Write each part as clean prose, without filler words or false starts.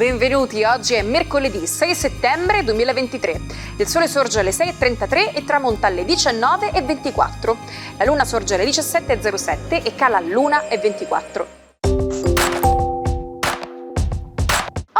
benvenuti. Oggi è mercoledì 6 settembre 2023. Il sole sorge alle 6:33 e tramonta alle 19:24. La luna sorge alle 17:07 e cala all'1:24.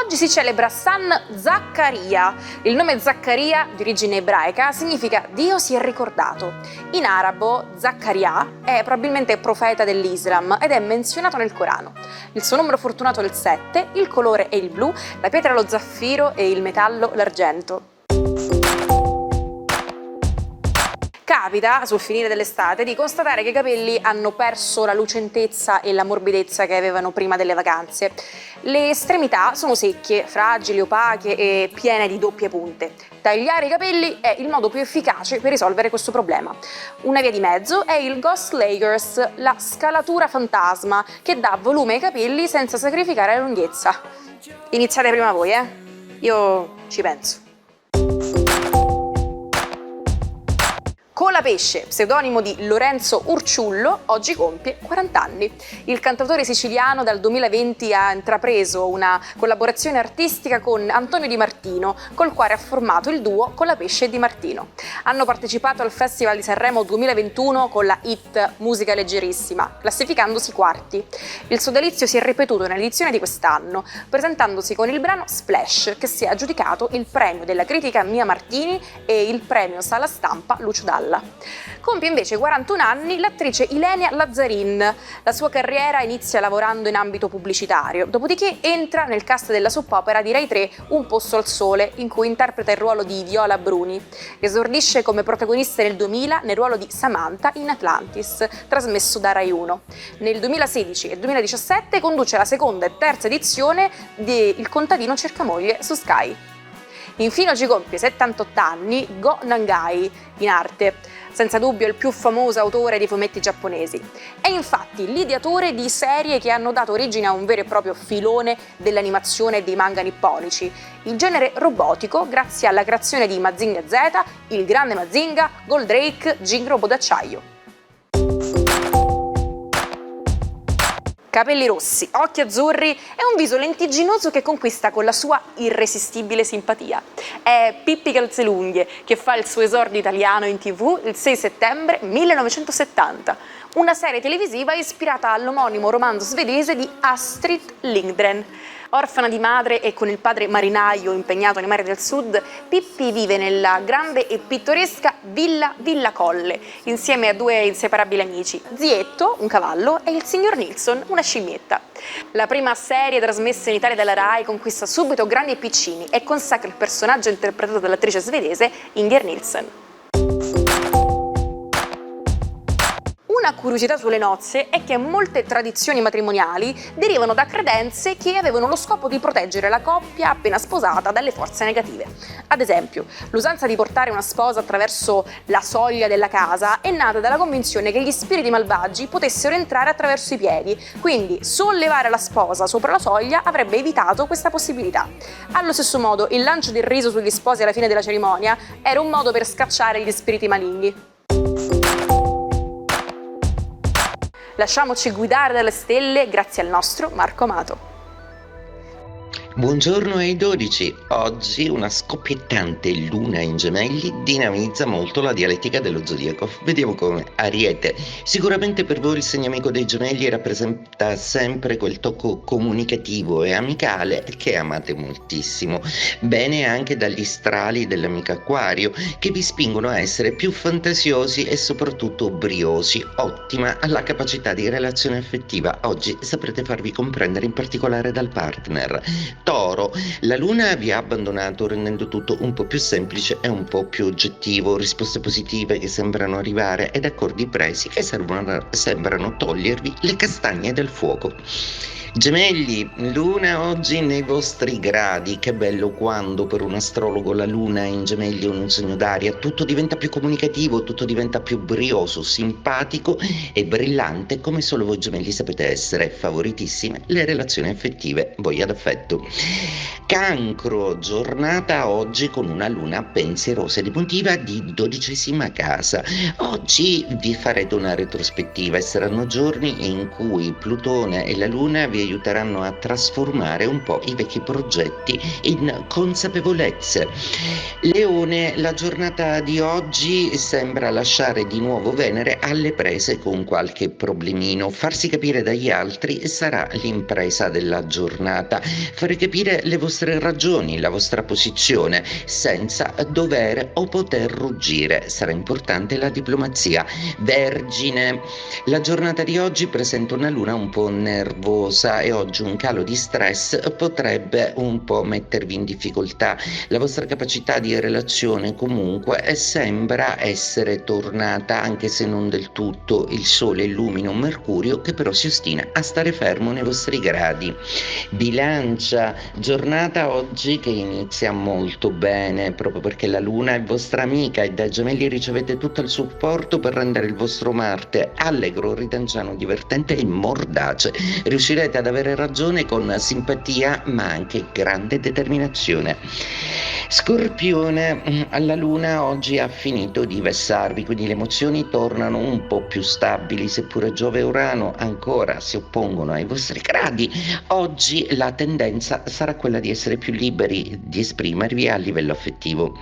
Oggi si celebra San Zaccaria. Il nome Zaccaria, di origine ebraica, significa Dio si è ricordato. In arabo, Zaccaria è probabilmente profeta dell'Islam ed è menzionato nel Corano. Il suo numero fortunato è il 7, il colore è il blu, la pietra lo zaffiro e il metallo l'argento. Capita, sul finire dell'estate, di constatare che i capelli hanno perso la lucentezza e la morbidezza che avevano prima delle vacanze. Le estremità sono secche, fragili, opache e piene di doppie punte. Tagliare i capelli è il modo più efficace per risolvere questo problema. Una via di mezzo è il Ghost Layers, la scalatura fantasma, che dà volume ai capelli senza sacrificare la lunghezza. Iniziate prima voi, Io ci penso. Colapesce, pseudonimo di Lorenzo Urciullo, oggi compie 40 anni. Il cantautore siciliano dal 2020 ha intrapreso una collaborazione artistica con Antonio Di Martino, col quale ha formato il duo Colapesce e Di Martino. Hanno partecipato al Festival di Sanremo 2021 con la hit Musica leggerissima, classificandosi quarti. Il sodalizio si è ripetuto nell'edizione di quest'anno, presentandosi con il brano Splash, che si è aggiudicato il premio della critica Mia Martini e il premio Sala Stampa Lucio Dalla. Compie invece 41 anni l'attrice Ilenia Lazzarin. La sua carriera inizia lavorando in ambito pubblicitario, dopodiché entra nel cast della soap opera di Rai 3 Un posto al sole, in cui interpreta il ruolo di Viola Bruni. Esordisce come protagonista nel 2000 nel ruolo di Samantha in Atlantis, trasmesso da Rai 1. Nel 2016 e 2017 conduce la seconda e terza edizione di Il contadino cerca moglie su Sky. Infine oggi compie 78 anni Go Nangai, in arte, senza dubbio il più famoso autore di fumetti giapponesi. È infatti l'ideatore di serie che hanno dato origine a un vero e proprio filone dell'animazione e dei manga nipponici, il genere robotico grazie alla creazione di Mazinga Z, il grande Mazinga, Goldrake, Jing Robot d'acciaio. Capelli rossi, occhi azzurri e un viso lentigginoso che conquista con la sua irresistibile simpatia. È Pippi Calzelunghie che fa il suo esordio italiano in TV il 6 settembre 1970, una serie televisiva ispirata all'omonimo romanzo svedese di Astrid Lindgren. Orfana di madre e con il padre marinaio impegnato nei mari del sud, Pippi vive nella grande e pittoresca Villa Colle, insieme a due inseparabili amici, Zietto, un cavallo, e il signor Nilsson, una scimmietta. La prima serie trasmessa in Italia dalla Rai conquista subito grandi e piccini e consacra il personaggio interpretato dall'attrice svedese Inger Nilsson. Una curiosità sulle nozze è che molte tradizioni matrimoniali derivano da credenze che avevano lo scopo di proteggere la coppia appena sposata dalle forze negative. Ad esempio, l'usanza di portare una sposa attraverso la soglia della casa è nata dalla convinzione che gli spiriti malvagi potessero entrare attraverso i piedi, quindi sollevare la sposa sopra la soglia avrebbe evitato questa possibilità. Allo stesso modo, il lancio del riso sugli sposi alla fine della cerimonia era un modo per scacciare gli spiriti maligni. Lasciamoci guidare dalle stelle grazie al nostro Marco Amato. Buongiorno ai 12. Oggi una scoppiettante luna in gemelli dinamizza molto la dialettica dello zodiaco. Vediamo come. Ariete. Sicuramente per voi il segno amico dei gemelli rappresenta sempre quel tocco comunicativo e amicale che amate moltissimo. Bene anche dagli strali dell'amico Acquario che vi spingono a essere più fantasiosi e soprattutto briosi. Ottima la capacità di relazione affettiva. Oggi saprete farvi comprendere in particolare dal partner. Toro, la luna vi ha abbandonato rendendo tutto un po' più semplice e un po' più oggettivo, risposte positive che sembrano arrivare ed accordi presi che sembrano togliervi le castagne del fuoco. Gemelli, luna oggi nei vostri gradi, che bello quando per un astrologo la luna in gemelli è un segno d'aria, tutto diventa più comunicativo, tutto diventa più brioso, simpatico e brillante come solo voi gemelli sapete essere, favoritissime le relazioni affettive, voi ad affetto. Cancro, giornata oggi con una luna pensierosa ed emotiva di 12ª casa. Oggi vi farete una retrospettiva e saranno giorni in cui Plutone e la luna vi aiuteranno a trasformare un po' i vecchi progetti in consapevolezze. Leone, la giornata di oggi sembra lasciare di nuovo Venere alle prese con qualche problemino. Farsi capire dagli altri sarà l'impresa della giornata. Fare capire le vostre ragioni, la vostra posizione, senza dover o poter ruggire. Sarà importante la diplomazia. Vergine, la giornata di oggi presenta una luna un po' nervosa e oggi un calo di stress potrebbe un po' mettervi in difficoltà. La vostra capacità di relazione comunque sembra essere tornata, anche se non del tutto. Il Sole illumina un Mercurio che però si ostina a stare fermo nei vostri gradi. Bilancia, giornata oggi che inizia molto bene, proprio perché la Luna è vostra amica e dai Gemelli ricevete tutto il supporto per rendere il vostro Marte allegro, ridanciano, divertente e mordace. Riuscirete ad avere ragione con simpatia ma anche grande determinazione. Scorpione, la Luna oggi ha finito di vessarvi, quindi le emozioni tornano un po' più stabili, seppure Giove e Urano ancora si oppongono ai vostri gradi. Oggi la tendenza sarà quella di essere più liberi di esprimervi a livello affettivo.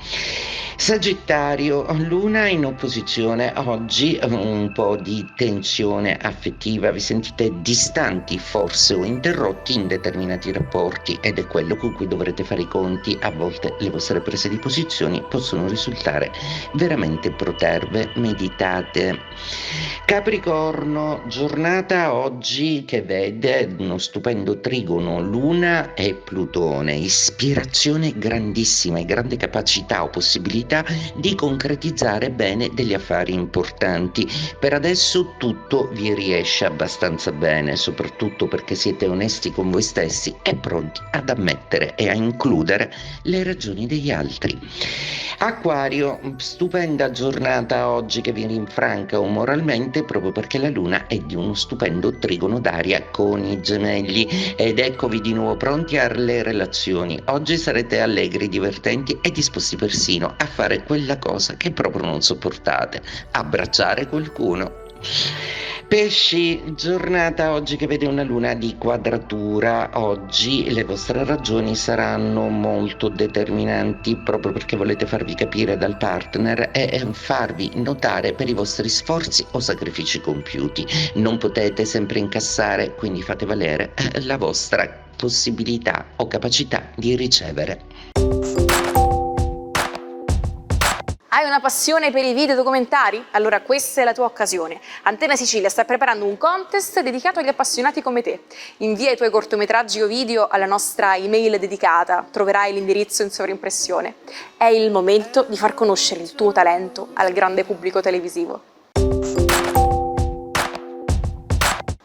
Sagittario, Luna in opposizione, oggi un po' di tensione affettiva, vi sentite distanti forse o interrotti in determinati rapporti ed è quello con cui dovrete fare i conti. A volte le vostre prese di posizioni possono risultare veramente proterve, meditate. Capricorno, giornata oggi che vede uno stupendo trigono Luna e Plutone, ispirazione grandissima e grande capacità o possibilità di concretizzare bene degli affari importanti. Per adesso tutto vi riesce abbastanza bene, soprattutto perché siete onesti con voi stessi e pronti ad ammettere e a includere le ragioni degli altri. Acquario, stupenda giornata oggi che vi rinfranca umoralmente proprio perché la Luna è di uno stupendo trigono d'aria con i Gemelli ed eccovi di nuovo pronti alle relazioni. Oggi sarete allegri, divertenti e disposti persino a fare quella cosa che proprio non sopportate, abbracciare qualcuno. Pesci, giornata oggi che vede una luna di quadratura. Oggi le vostre ragioni saranno molto determinanti proprio perché volete farvi capire dal partner e farvi notare per i vostri sforzi o sacrifici compiuti. Non potete sempre incassare, quindi fate valere la vostra possibilità o capacità di ricevere. Hai una passione per i video documentari? Allora questa è la tua occasione. Antenna Sicilia sta preparando un contest dedicato agli appassionati come te. Invia i tuoi cortometraggi o video alla nostra email dedicata, troverai l'indirizzo in sovrimpressione. È il momento di far conoscere il tuo talento al grande pubblico televisivo.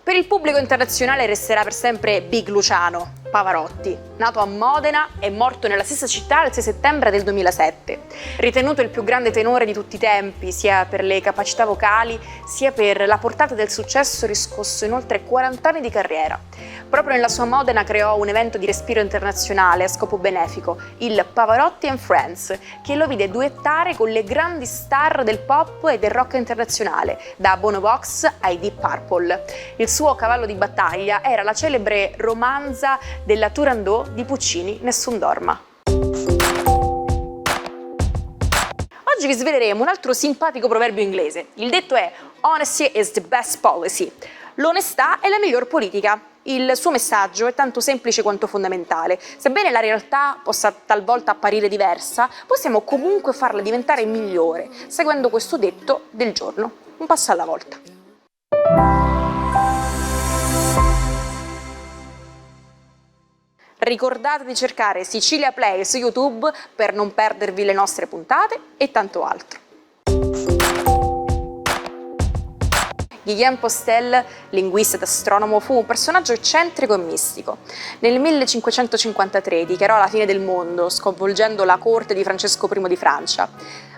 Per il pubblico internazionale resterà per sempre Big Luciano Pavarotti, nato a Modena e morto nella stessa città il 6 settembre del 2007. Ritenuto il più grande tenore di tutti i tempi, sia per le capacità vocali, sia per la portata del successo riscosso in oltre 40 anni di carriera. Proprio nella sua Modena creò un evento di respiro internazionale a scopo benefico, il Pavarotti and Friends, che lo vide duettare con le grandi star del pop e del rock internazionale, da Bono Vox ai Deep Purple. Il suo cavallo di battaglia era la celebre romanza della Turandot di Puccini, Nessun dorma. Oggi vi sveleremo un altro simpatico proverbio inglese. Il detto è "Honesty is the best policy". L'onestà è la miglior politica. Il suo messaggio è tanto semplice quanto fondamentale. Sebbene la realtà possa talvolta apparire diversa, possiamo comunque farla diventare migliore, seguendo questo detto del giorno, un passo alla volta. Ricordate di cercare Sicilia Play su YouTube per non perdervi le nostre puntate e tanto altro. Guillaume Postel, linguista ed astronomo, fu un personaggio eccentrico e mistico. Nel 1553 dichiarò la fine del mondo, sconvolgendo la corte di Francesco I di Francia.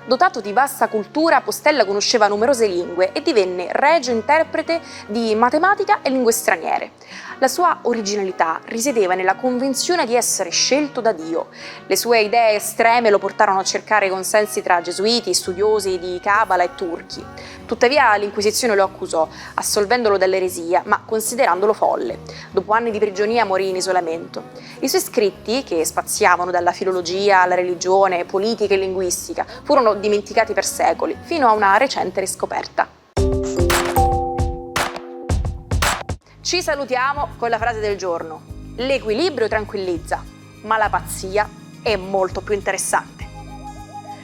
Dotato di vasta cultura, Postella conosceva numerose lingue e divenne regio interprete di matematica e lingue straniere. La sua originalità risiedeva nella convinzione di essere scelto da Dio. Le sue idee estreme lo portarono a cercare consensi tra gesuiti, studiosi di Cabala e turchi. Tuttavia l'Inquisizione lo accusò, assolvendolo dall'eresia, ma considerandolo folle. Dopo anni di prigionia morì in isolamento. I suoi scritti, che spaziavano dalla filologia alla religione, politica e linguistica, furono dimenticati per secoli, fino a una recente riscoperta. Ci salutiamo con la frase del giorno: l'equilibrio tranquillizza, ma la pazzia è molto più interessante.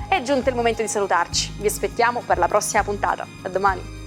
È giunto il momento di salutarci, vi aspettiamo per la prossima puntata. A domani!